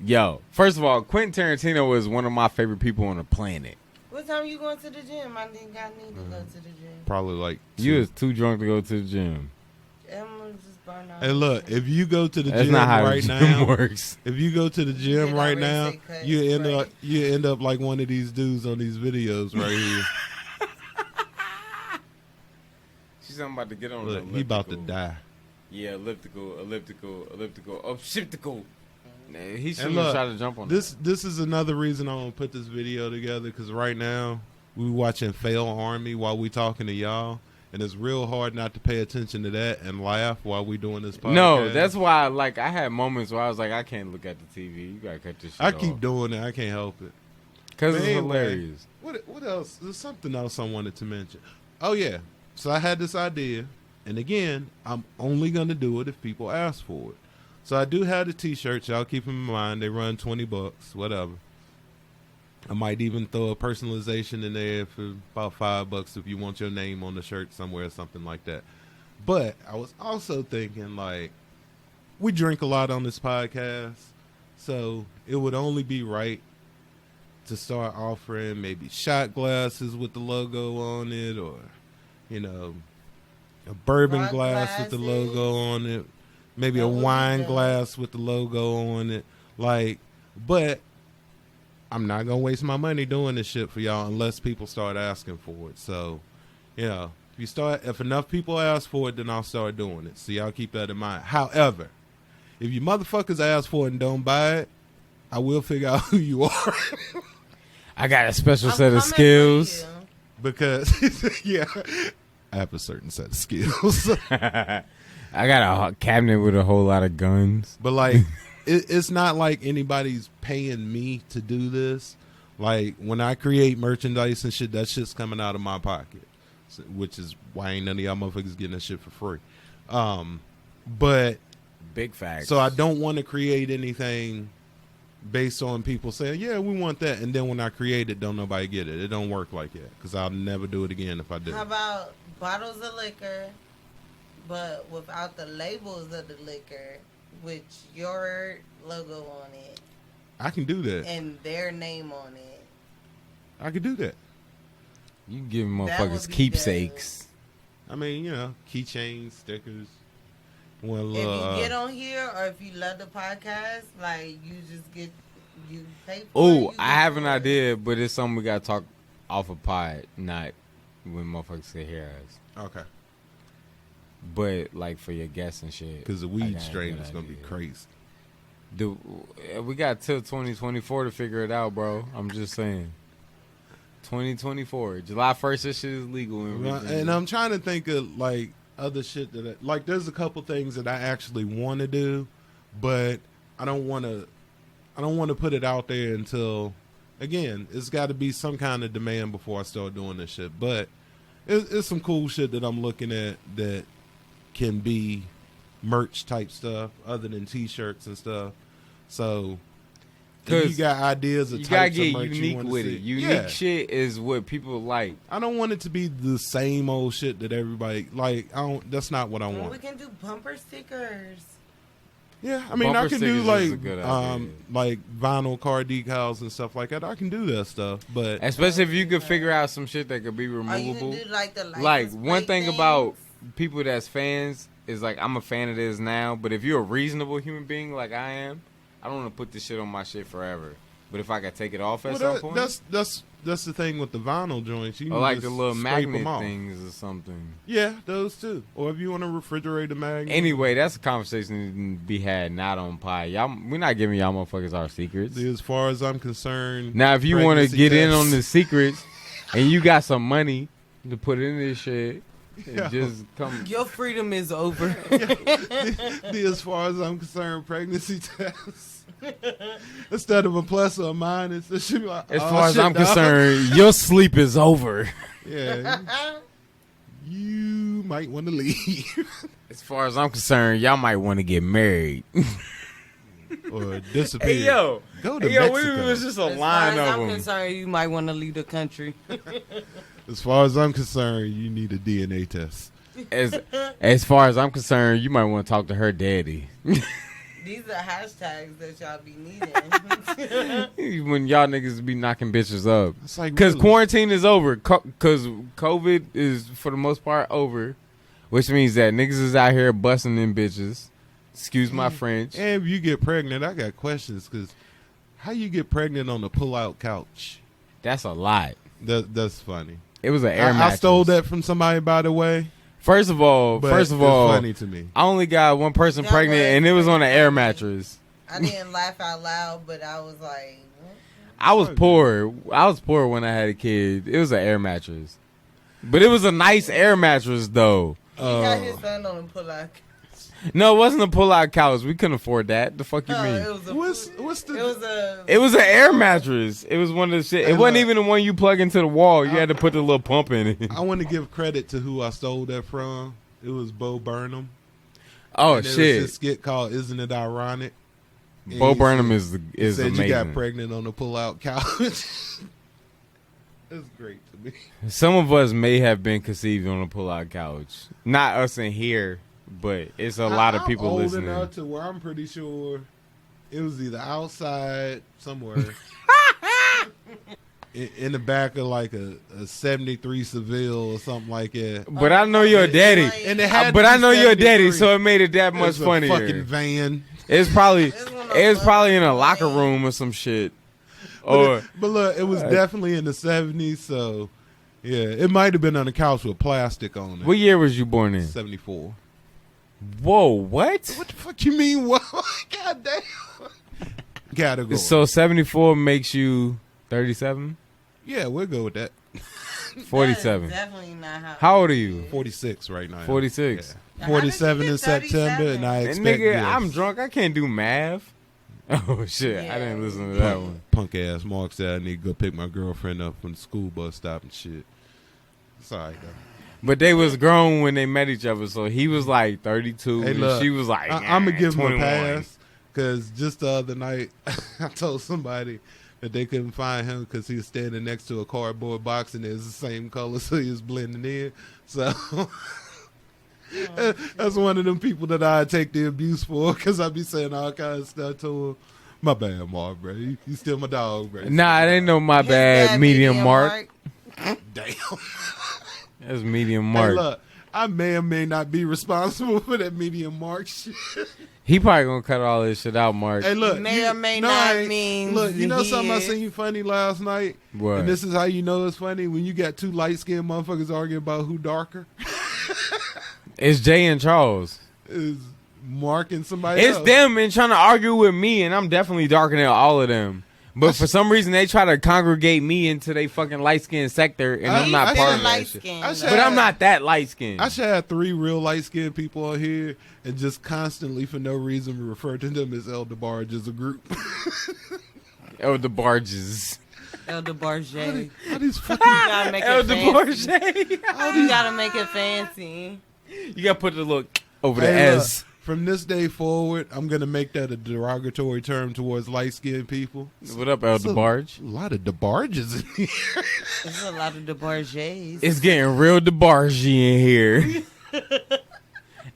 Yo, first of all, Quentin Tarantino is one of my favorite people on the planet. What time you going to the gym? I think I need to go to the gym. Probably like You two. is too drunk to go to the gym. I'm gonna just burn out. Hey, look, if you go to the That's gym not how right the gym now, works. if you go to the gym Did right already now, say cut, you end right. up like one of these dudes on these videos right here. She's something about to get on Look, the he about to elliptical. die. Yeah, elliptical, elliptical. Nah, he And shouldn't look, have tried to jump on This is another reason I want to put this video together because right now we watching Fail Army while we talking to y'all, and it's real hard not to pay attention to that and laugh while we doing this podcast. No, that's why. Like, I had moments where I was like, I can't look at the TV. You gotta cut this shit I off. keep doing it. I can't help it. Because But it's anyway, hilarious. What else? There's something else I wanted to mention. Oh yeah. So I had this idea, and again, I'm only gonna do it if people ask for it. So I do have the t-shirts. Y'all keep them in mind. They run $20, whatever. I might even throw a personalization in there for about $5 if you want your name on the shirt somewhere or something like that. But I was also thinking, like, we drink a lot on this podcast, so it would only be right to start offering maybe shot glasses with the logo on it, or, you know, a bourbon Wine glass with the glasses. logo on it, maybe That a would be wine dope. glass with the logo on it. Like, but I'm not gonna waste my money doing this shit for y'all unless people start asking for it. So, you know, if enough people ask for it, then I'll start doing it. So y'all keep that in mind. However, If you motherfuckers ask for it and don't buy it, I will figure out who you are. I got a special I'm set of coming for skills. you. Because, yeah, I have a certain set of skills. I got a cabinet with a whole lot of guns. But, like, it's not like anybody's paying me to do this. Like, when I create merchandise and shit, that shit's coming out of my pocket, which is why ain't none of y'all motherfuckers getting that shit for free. But Big facts. so I don't want to create anything based on people saying, yeah, we want that. And then when I create it, don't nobody get it. It don't work like that because I'll never do it again if I do. How about bottles of liquor, but without the labels of the liquor, with your logo on it I can do that. and their name on it? I can do that. You can give That motherfuckers would be keepsakes. I mean, you know, keychains, stickers. Well, If you get on here, or if you love the podcast, like you just get you pay for it. Oh, you I get have an for it. idea, but it's something we gotta talk off a pod, not when motherfuckers can hear us. Okay. But like for your guests and shit. Because the I weed got a strain good is going to be idea. crazy. Dude, we got till 2024 to figure it out, bro. I'm just saying. 2024. July 1st, this shit is legal in Virginia. And I'm trying to think of, like, other shit that, like, there's a couple things that I actually want to do, but I don't want to put it out there until, again, it's got to be some kind of demand before I start doing this shit. But it's some cool shit that I'm looking at that can be merch type stuff other than t-shirts and stuff. So if you got ideas of you gotta types get of merch you unique wanna with see, it. Unique yeah. shit is what people like. I don't want it to be the same old shit that everybody like. I don't. That's not what I Well, want. we can do bumper stickers. Yeah, I mean, I Bumper can do stickers is a good idea. like vinyl car decals and stuff like that. I can do that stuff, but Especially if you could figure out some shit that could be Are you removable. gonna do like the Like license one plate thing things? about people that's fans is like I'm a fan of this now, but if you're a reasonable human being like I am, I don't want to put this shit on my shit forever. But if I could take it off at some point, that's the thing with the vinyl joints. You or can like just the little scrape 'em magnet off. things or something. Yeah, those too. Or if you want to refrigerate a magnet. Anyway, that's a conversation that can be had not on pie. Y'all, we're not giving y'all motherfuckers our secrets. As far as I'm concerned, Now, if you want to pregnancy get in tests- on the secrets and you got some money to put in this shit, Yeah. just come. Your freedom is over. as far as I'm concerned, pregnancy tests. Instead of a plus or a minus, it should be like, As oh, far as shit, I'm dog. concerned, your sleep is over. Yeah. You might want to leave. As far as I'm concerned, y'all might want to get married. Or disappear. Hey yo, Go to hey, yo, Mexico. it was just a As far line as of I'm them. concerned, you might want to leave the country. As far as I'm concerned, you need a DNA test. As far as I'm concerned, you might want to talk to her daddy. These are hashtags that y'all be needing. When y'all niggas be knocking bitches up. It's like Because really- quarantine is over. Because COVID is, for the most part, over. Which means that niggas is out here busting them bitches. Excuse my French. And if you get pregnant, I got questions because how you get pregnant on a pull-out couch? That's a lot. That's funny. It was an air I mattress. stole that from somebody, by the way. First of all, But it's funny to me. I only got one person That pregnant, was and it was on an funny. air mattress. I didn't laugh out loud, but I was like, what? I was poor. I was poor when I had a kid. It was an air mattress, but it was a nice air mattress though. He got his son on a pull-out. No, it wasn't a pull-out couch. We couldn't afford that. The fuck you No, mean? it was a. What's the? It was a. It was an air mattress. It was one of the shit. It Hey, wasn't look. even the one you plug into the wall. You had to put the little pump in it. I want to give credit to who I stole that from. It was Bo Burnham. Oh And there was shit! this skit called "Isn't It Ironic?" And Bo he Burnham said- is said amazing. you got pregnant on a pull-out couch. That's great to me. Some of us may have been conceived on a pull-out couch. Not us in here, but it's a lot of people I'm old listening. enough to where I'm pretty sure it was either outside somewhere in the back of like a 73 Seville or something like that. But I know your daddy. And it had But to I be know your daddy, 73. so it made it that It much was a funnier. fucking van. It's probably It's one of it was those probably in a fucking locker vans. room or some shit. But, Or but look, it was definitely in the 70s, so yeah, it might have been on a couch with plastic on it. what year was you born in? 74. Whoa, what? What the fuck you mean? What? God damn. Category. So 74 makes you 37? Yeah, we'll go with that. 47. That is definitely not How old are you? 46 right now. 46. Yeah. 47 in September, and I And expect nigga, this. I'm drunk. I can't do math. Oh, shit. I didn't listen to that one. Punk ass Mark said I need to go pick my girlfriend up from the school bus stop and shit. It's all right, though. But they was grown when they met each other, so he was like 32, Hey, and look, she was like, I'm going to give him 21. a pass because just the other night I told somebody that they couldn't find him because he was standing next to a cardboard box and it's the same color, so he was blending in. So that's one of them people that I take the abuse for because I be saying all kinds of stuff to him. My bad, Mark, bro. You still my dog, bro. Nah, it ain't no my bad medium mark. Damn. That's medium Hey, mark. look, I may or may not be responsible for that medium mark shit. He probably gonna cut all this shit out, Mark. Hey, look, May or may no, not I ain't- means Look, you know he something I is. seen you funny last night? What? And this is how you know it's funny? When you got two light-skinned motherfuckers arguing about who darker. It's Jay and Charles. Is Mark and somebody It's else. them and trying to argue with me, and I'm definitely darker than all of them. But for some reason, they try to congregate me into their fucking light-skinned sector, and I'm not I part should- of that shit. skin. I should- But I'm not that light-skinned. I should have 3 real light-skinned people on here and just constantly, for no reason, refer to them as Elder Barge as a group. Oh, the barges. Elder Barget. How these fucking... You gotta make Oh, it the fancy. barge. You gotta make it fancy. You gotta put the look over the Hey, look, S. from this day forward, I'm going to make that a derogatory term towards light-skinned people. What up, Elder So- Barge? A lot of DeBarges in here. There's a lot of the Bargets. It's getting real DeBargy in here.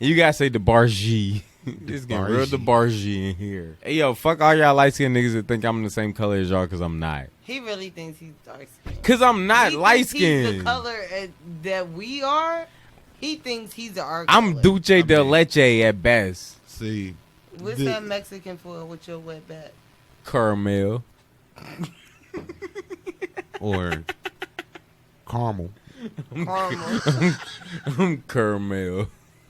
You gotta say DeBargy. It's getting real DeBargy in here. Hey, yo, fuck all y'all light-skinned niggas that think I'm the same color as y'all, because I'm not. He really thinks he's dark skinned. Because I'm not He's the light-skinned. color that we are. He thinks he's our I'm color. Duce de Leche at best. See, What's the- that Mexican for with your wet back? Caramel. or caramel. Caramel. I'm caramel.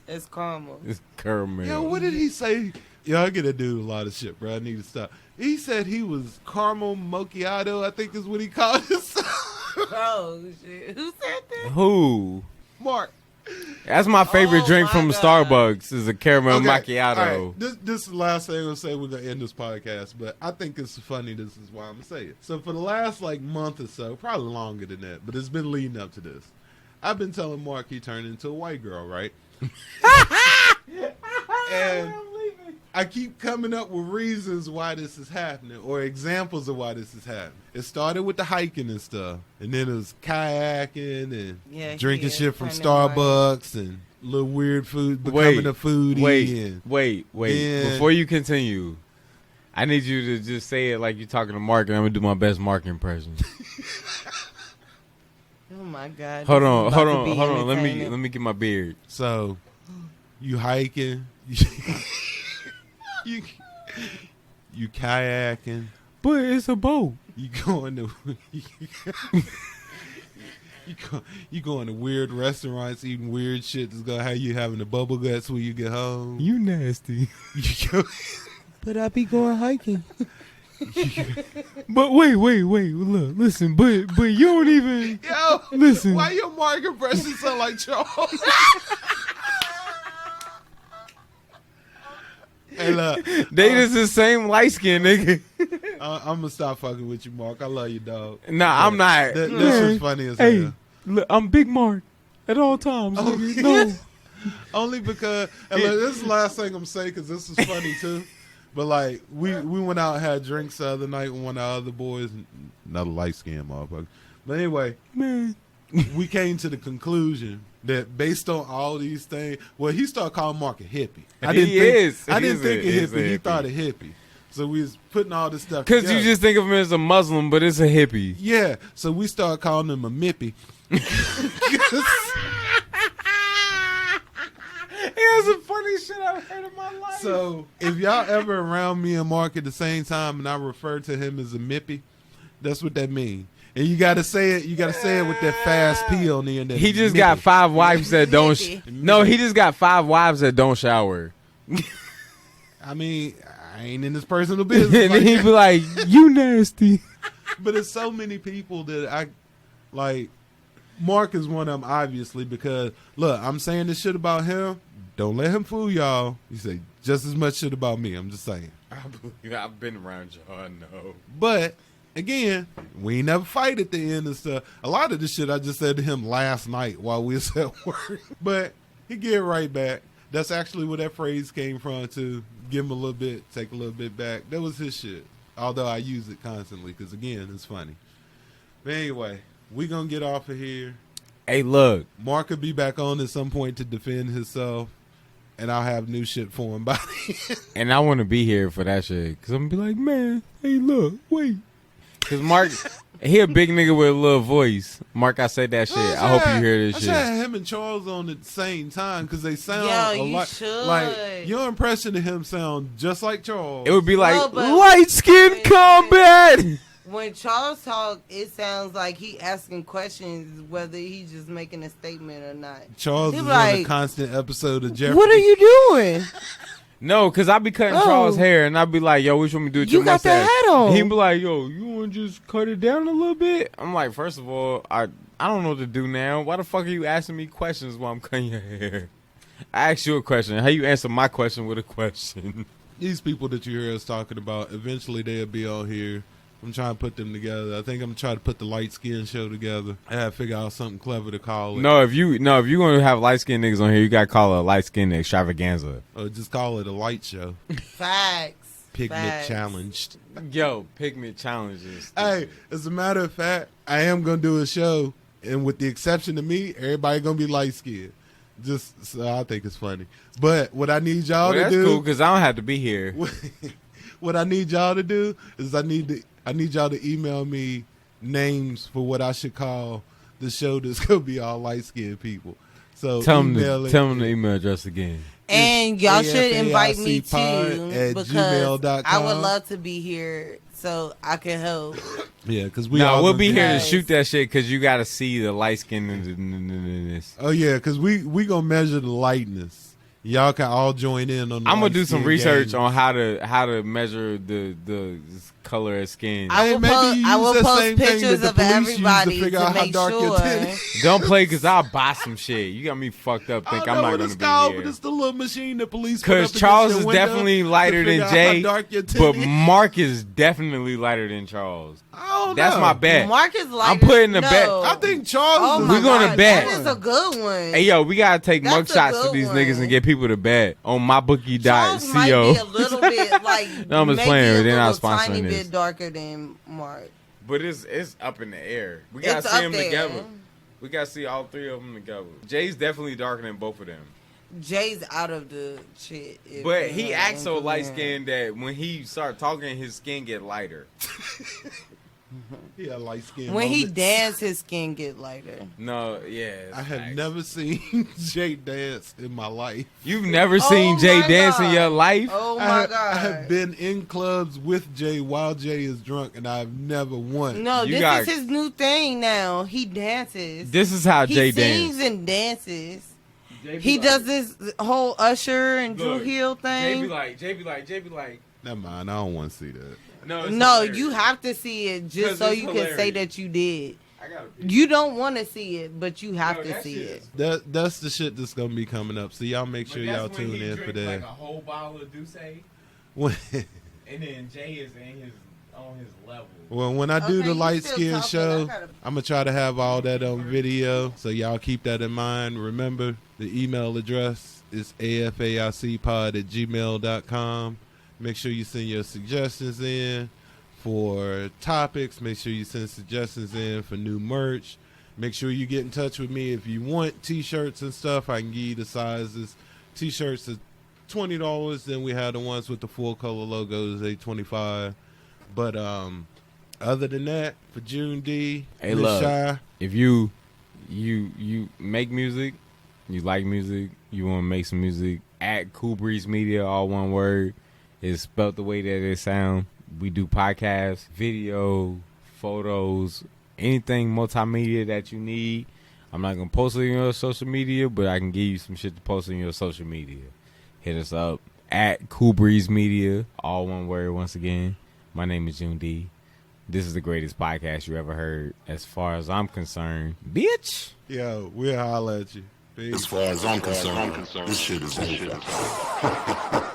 It's caramel. It's caramel. Yo, what did he say? Yo, I get to do a lot of shit, bro. I need to stop. He said he was caramel macchiato, I think is what he called himself. Oh, shit. Who said that? Who? Mark. That's my favorite Oh, drink my from God. Starbucks is a caramel Okay, macchiato. all right. This is the last thing I'm going to say. We're going to end this podcast, but I think it's funny. This is why I'm going to say it. So for the last month or so, probably longer than that, but it's been leading up to this. I've been telling Mark he turned into a white girl, right? And I keep coming up with reasons why this is happening or examples of why this is happening. It started with the hiking and stuff, and then it was kayaking and Yeah, drinking he shit is from turning Starbucks and little weird food, becoming a foodie. and wait. then- Before you continue, I need you to just say it like you're talking to Mark, and I'm going to do my best Mark impression. Oh, my God. hold This on. is about to be Let entertaining. me get my beard. So you hiking, you kayaking, But it's a boat. you going to you going to weird restaurants, eating weird shit that's gonna have you having the bubble guts when you get home. You nasty. You go- But I be going hiking. But wait. Look, listen. But you don't even Yo, listen. why your Mark impression sound like Charles? Hey, look, They just the same light skin nigga. I'm gonna stop fucking with you, Mark. I love you, dog. Nah, I'm not. This was Man, funny as Hey, hell. look, I'm Big Mark at all times. Oh, nigga. yeah. No. Only because and look, this is the last thing I'm saying because this is funny too. But like we went out and had drinks the other night with one of our other boys, not a light skinned motherfucker. But anyway, Man. we came to the conclusion that based on all these things, well, he started calling Mark a hippie. I didn't He think is. I didn't He's think a- a he's a hippie. He hippie. thought a hippie. So we was putting all this stuff Because together. you just think of him as a Muslim, but it's a hippie. Yeah, so we started calling him a mippy. That's the funniest shit I've heard in my life. So if y'all ever around me and Mark at the same time and I refer to him as a mippy, that's what that means. And you gotta say it. You gotta say it with that fast P on the end. He just got 5 wives that don't. No, he just got 5 wives that don't shower. I mean, I ain't in this personal business. And then he be like, "You nasty." But it's so many people that I like. Mark is one of them, obviously, because look, I'm saying this shit about him. Don't let him fool y'all. He say just as much shit about me. I'm just saying. I believe I've been around y'all. I know. But again, we ain't never fight at the end and stuff. A lot of the shit I just said to him last night while we was at work. But he get right back. That's actually where that phrase came from, to give him a little bit, take a little bit back. That was his shit. Although I use it constantly because, again, it's funny. But anyway, we going to get off of here. Hey, look. Mark could be back on at some point to defend himself, and I'll have new shit for him by then. And I want to be here for that shit. Because I'm going to be like, man, hey, look, wait. Because Mark, he a big nigga with a little voice. Mark, I said that shit. I hope you hear this shit. I should have him and Charles on at the same time because they sound a lot. Should. Like, your impression of him sound just like Charles. It would be like, No, light skin combat. When Charles talk, it sounds like he asking questions whether he's just making a statement or not. Charles He is like, on a constant episode of Jeopardy. What are you doing? No, because I be cutting Charles' hair, and I be like, yo, what you want me to do with your You got mustache? that hat on. He be like, yo, you want to just cut it down a little bit? I'm like, first of all, I don't know what to do now. Why the fuck are you asking me questions while I'm cutting your hair? I asked you a question. How you answer my question with a question? These people that you hear us talking about, eventually they'll be on here. I'm trying to put them together. I think I'm trying to put the light skin show together. I have to figure out something clever to call it. No, if you're gonna have light skinned niggas on here, you gotta call it a light skinned extravaganza. Or just call it a light show. Facts. Pigment Facts. challenged. Yo, pigment challenges. Hey, as a matter of fact, I am gonna do a show, and with the exception of me, everybody gonna be light skinned. Just so I think it's funny. But what I need y'all to that's do, cool because I don't have to be here. what I need y'all to do is I need y'all to email me names for what I should call the show that's gonna be all light skinned people. So Tell them email the email address again. And y'all should invite me too AFAICpod@gmail.com. because I would love to be here so I can help. Yeah, because we'll be here to Yes. shoot that shit because you got to see the light skin in this. Oh yeah, because we gonna measure the lightness. Y'all can all join in on the I'm gonna do some light-skin research game. on how to measure the color of skin. I will maybe post, you I will use that post same thing pictures that of the police use to everybody figure to out how make dark your sure. tint is. Don't play because I'll buy some shit. You got me fucked up. I Think don't I'm know not what gonna it's be called, here. but it's the little machine the police. Because Charles is definitely lighter than Jay, but Mark is definitely lighter than Charles. I don't That's know. my bet. Mark is like I'm putting a bet. I think Charles. Oh is my We're gonna God, bet. That is a good one. Hey yo, we gotta take That's a mugshots good for these one. niggas and get people to bet on Charles might be a mybookie.co. little bit like No, I'm just maybe playing. a They're not little tiny sponsoring this. bit darker than Mark. But it's up in the air. We gotta It's see up them there. together. We gotta see all three of them together. Jay's definitely darker than both of them. Jay's out of the shit. But he acts so light skinned that when he start talking, his skin get lighter. Yeah, light skin. When he dance, his skin get lighter. No, yeah. I have facts. never seen Jay dance in my life. You've never seen Oh Jay my dance in God. your life? Oh I my have, God! I have been in clubs with Jay while Jay is drunk, and I've never won. No, You this got- is his new thing now. He dances. This is how he Jay sings dance. and dances. He does this whole Usher and Drew Look, Hill Jay be thing. like. Never mind. I don't want to see that. No, it's No, hilarious. you have to see it 'Cause just so it's you can say hilarious. that you did. I gotta You don't want to see it, but you have No, to that see shit it. is- That's the shit that's gonna be coming up. So y'all make sure y'all tune in for that. Like a whole bottle of Douce, When, and then Jay is on his level. well, when I do Okay, the you light still skin talking. show, I gotta- I'm gonna try to have all that on video. So y'all keep that in mind. Remember, the email address is afaicpod@gmail.com. Make sure you send your suggestions in for topics. Make sure you send suggestions in for new merch. Make sure you get in touch with me if you want t-shirts and stuff. I can give you the sizes. T-shirts are $20. Then we have the ones with the full color logos, $8.25. But other than that, for June D, Hey, Miss look. Shy, If you make music, you like music, you want to make some music, at Cool Breeze Media, all one word, is spelled the way that it sound. We do podcasts, video, photos, anything multimedia that you need. I'm not going to post it on your social media, but I can give you some shit to post on your social media. Hit us up at Cool Breeze Media, all one word once again. My name is June D. This is the greatest podcast you ever heard, as far as I'm concerned. Bitch! Yo, we'll holler at you. Peace. As far as I'm concerned, this shit is over.